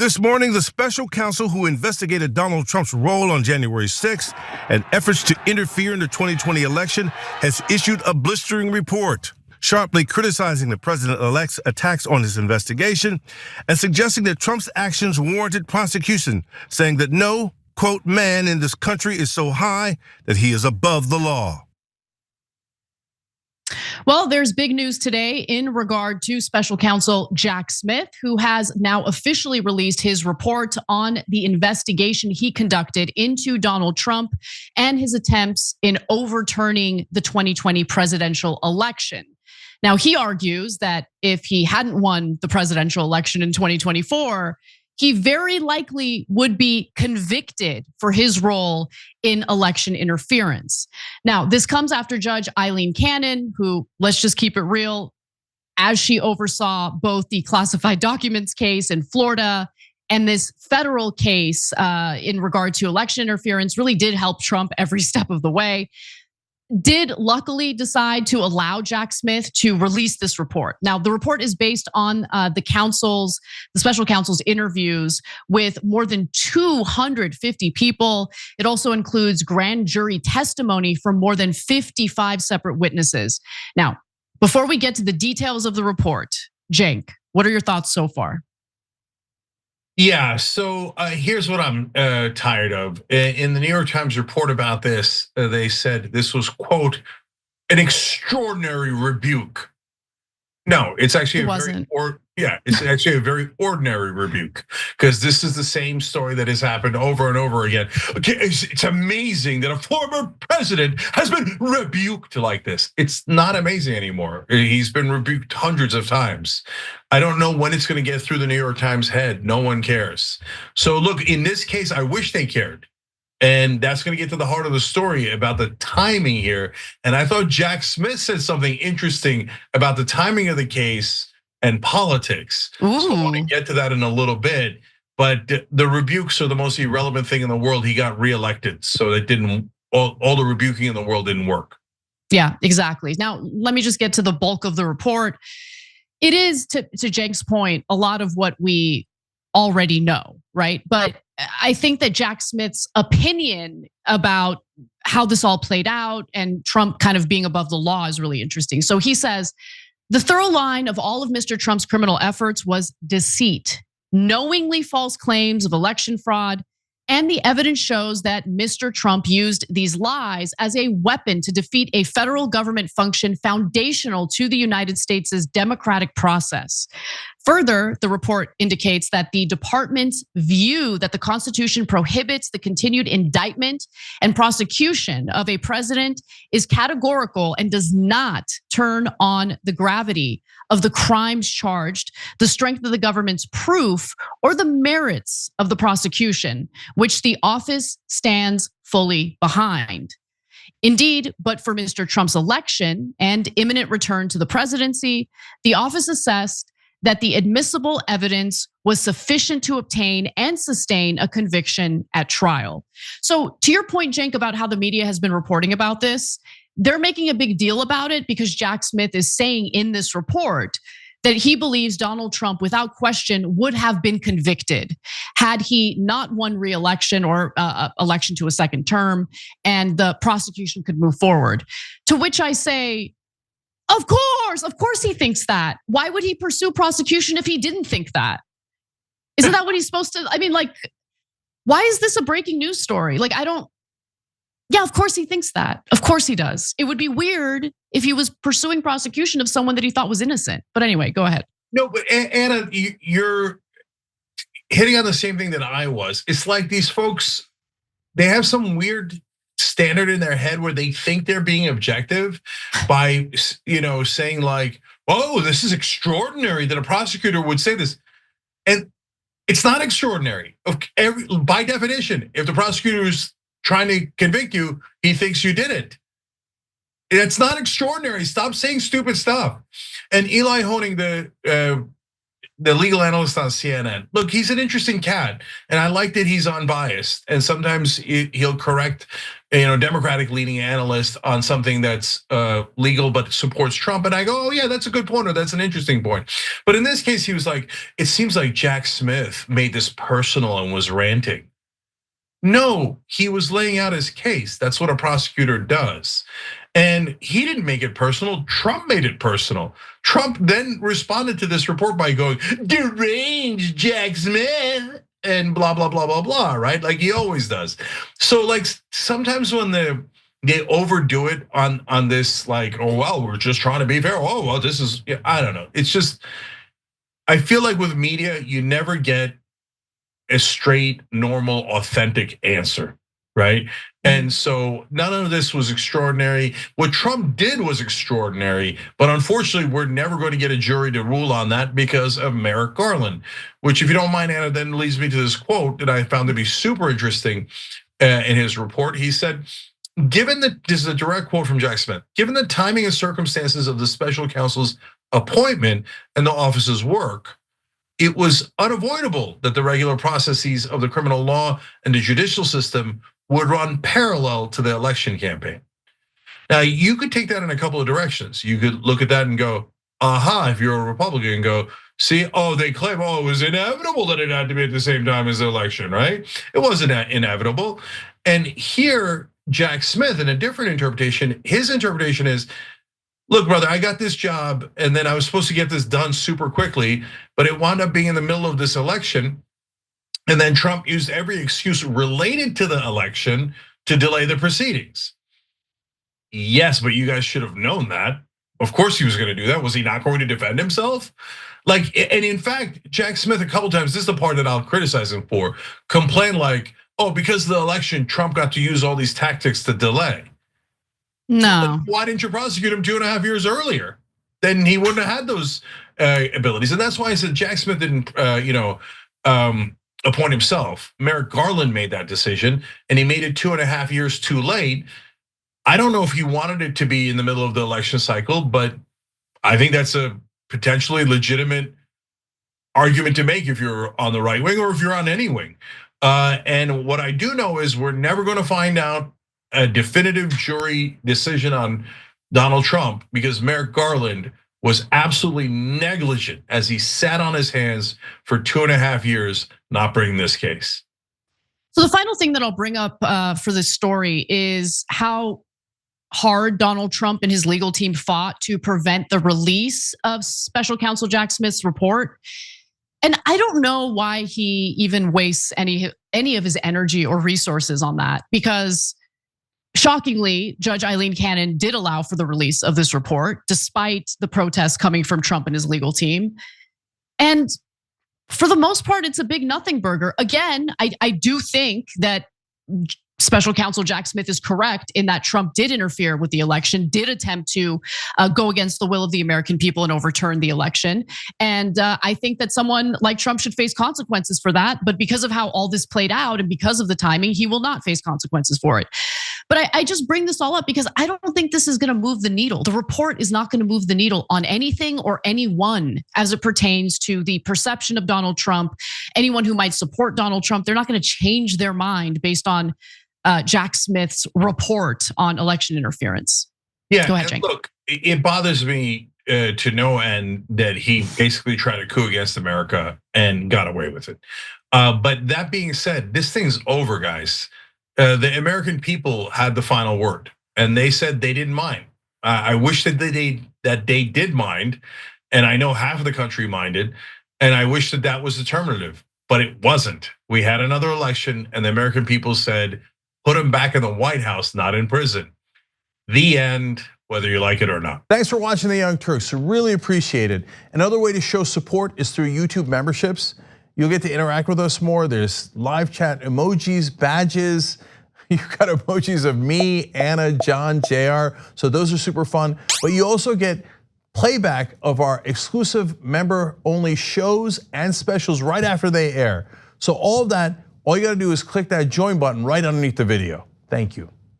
This morning, the special counsel who investigated Donald Trump's role on January 6th and efforts to interfere in the 2020 election has issued a blistering report, sharply criticizing the president-elect's attacks on his investigation and suggesting that Trump's actions warranted prosecution, saying that no, quote, man in this country is so high that he is above the law. Well, there's big news today in regard to special counsel Jack Smith, who has now officially released his report on the investigation he conducted into Donald Trump and his attempts in overturning the 2020 presidential election. Now, he argues that if he hadn't won the presidential election in 2024, he very likely would be convicted for his role in election interference. Now, this comes after Judge Eileen Cannon, who, let's just keep it real, as she oversaw both the classified documents case in Florida and this federal case in regard to election interference, really did help Trump every step of the way, did luckily decide to allow Jack Smith to release this report. Now, the report is based on the special counsel's interviews with more than 250 people. It also includes grand jury testimony from more than 55 separate witnesses. Now, before we get to the details of the report, Cenk, what are your thoughts so far? Yeah, so here's what I'm tired of. In the New York Times report about this, they said this was, quote, an extraordinary rebuke. No, it's actually it's actually a very ordinary rebuke, because this is the same story that has happened over and over again. Okay, it's amazing that a former president has been rebuked like this. It's not amazing anymore. He's been rebuked hundreds of times. I don't know when it's gonna get through the New York Times head. No one cares. So look, in this case, I wish they cared. And that's gonna get to the heart of the story about the timing here. And I thought Jack Smith said something interesting about the timing of the case and politics. Ooh. So I want to get to that in a little bit. But the rebukes are the most irrelevant thing in the world. He got reelected, so it didn't. All the rebuking in the world didn't work. Yeah, exactly. Now, let me just get to the bulk of the report. It is, to Cenk's point, a lot of what we already know, right? But I think that Jack Smith's opinion about how this all played out and Trump kind of being above the law is really interesting. So he says, the thorough line of all of Mr. Trump's criminal efforts was deceit, knowingly false claims of election fraud, and the evidence shows that Mr. Trump used these lies as a weapon to defeat a federal government function foundational to the United States' democratic process. Further, the report indicates that the department's view that the Constitution prohibits the continued indictment and prosecution of a president is categorical and does not turn on the gravity of the crimes charged, the strength of the government's proof, or the merits of the prosecution, which the office stands fully behind. Indeed, but for Mr. Trump's election and imminent return to the presidency, the office assessed that the admissible evidence was sufficient to obtain and sustain a conviction at trial. So to your point, Cenk, about how the media has been reporting about this, they're making a big deal about it because Jack Smith is saying in this report that he believes Donald Trump, without question, would have been convicted had he not won re-election or election to a second term, and the prosecution could move forward. To which I say, of course he thinks that. Why would he pursue prosecution if he didn't think that? Isn't that what he's supposed to? I mean, like, why is this a breaking news story? Like, yeah, of course he thinks that. Of course he does. It would be weird if he was pursuing prosecution of someone that he thought was innocent. But anyway, go ahead. No, but Anna, you're hitting on the same thing that I was. It's like these folks, they have some weird standard in their head where they think they're being objective by saying like, oh, this is extraordinary that a prosecutor would say this. And it's not extraordinary. By definition, if the prosecutor is trying to convict you, he thinks you did it. It's not extraordinary. Stop saying stupid stuff. And Eli Honig, the legal analyst on CNN. Look, he's an interesting cat, and I like that he's unbiased. And sometimes he'll correct, Democratic leaning analyst on something that's legal but supports Trump. And I go, oh yeah, that's a good point, or that's an interesting point. But in this case, he was like, it seems like Jack Smith made this personal and was ranting. No, he was laying out his case. That's what a prosecutor does. And he didn't make it personal, Trump made it personal. Trump then responded to this report by going, deranged Jack Smith, and blah, blah, blah, blah, blah, right? Like he always does. So like sometimes when they overdo it on this, like, oh, well, we're just trying to be fair. Oh, well, this is, I don't know. It's just, I feel like with media, you never get a straight, normal, authentic answer, right? And so none of this was extraordinary. What Trump did was extraordinary, but unfortunately, we're never going to get a jury to rule on that because of Merrick Garland, which, if you don't mind, Anna, then leads me to this quote that I found to be super interesting in his report. He said, this is a direct quote from Jack Smith, given the timing and circumstances of the special counsel's appointment and the office's work, it was unavoidable that the regular processes of the criminal law and the judicial system would run parallel to the election campaign. Now, you could take that in a couple of directions. You could look at that and go, aha, if you're a Republican, and go, see, oh, they claim, oh, it was inevitable that it had to be at the same time as the election, right? It wasn't inevitable. And here, Jack Smith, in a different interpretation, his interpretation is, look, brother, I got this job and then I was supposed to get this done super quickly, but it wound up being in the middle of this election. And then Trump used every excuse related to the election to delay the proceedings. Yes, but you guys should have known that. Of course he was gonna do that. Was he not going to defend himself? Like, and in fact, Jack Smith a couple times, this is the part that I'll criticize him for, complained like, oh, because of the election, Trump got to use all these tactics to delay. No. Why didn't you prosecute him 2.5 years earlier? Then he wouldn't have had those abilities. And that's why I said Jack Smith didn't appoint himself. Merrick Garland made that decision, and he made it 2.5 years too late. I don't know if he wanted it to be in the middle of the election cycle, but I think that's a potentially legitimate argument to make if you're on the right wing or if you're on any wing. And what I do know is we're never going to find out a definitive jury decision on Donald Trump because Merrick Garland was absolutely negligent as he sat on his hands for 2.5 years, not bringing this case. So the final thing that I'll bring up for this story is how hard Donald Trump and his legal team fought to prevent the release of special counsel Jack Smith's report. And I don't know why he even wastes any of his energy or resources on that, because shockingly, Judge Eileen Cannon did allow for the release of this report, despite the protests coming from Trump and his legal team. And for the most part, it's a big nothing burger. Again, I do think that special counsel Jack Smith is correct in that Trump did interfere with the election, did attempt to go against the will of the American people and overturn the election. And I think that someone like Trump should face consequences for that. But because of how all this played out and because of the timing, he will not face consequences for it. But I just bring this all up because I don't think this is going to move the needle. The report is not going to move the needle on anything or anyone as it pertains to the perception of Donald Trump. Anyone who might support Donald Trump, they're not going to change their mind based on Jack Smith's report on election interference. Yeah, go ahead, Cenk. Look, it bothers me to no end that he basically tried a coup against America and got away with it. But that being said, this thing's over, guys. The American people had the final word, and they said they didn't mind. I wish that they did mind, and I know half of the country minded, and I wish that was determinative, but it wasn't. We had another election, and the American people said, put him back in the White House, not in prison. The end, whether you like it or not. Thanks for watching the Young Turks. Really appreciate it. Another way to show support is through YouTube memberships. You'll get to interact with us more. There's live chat emojis, badges. You've got emojis of me, Anna, John, JR. So those are super fun. But you also get playback of our exclusive member-only shows and specials right after they air. So all of that, all you gotta do is click that join button right underneath the video. Thank you.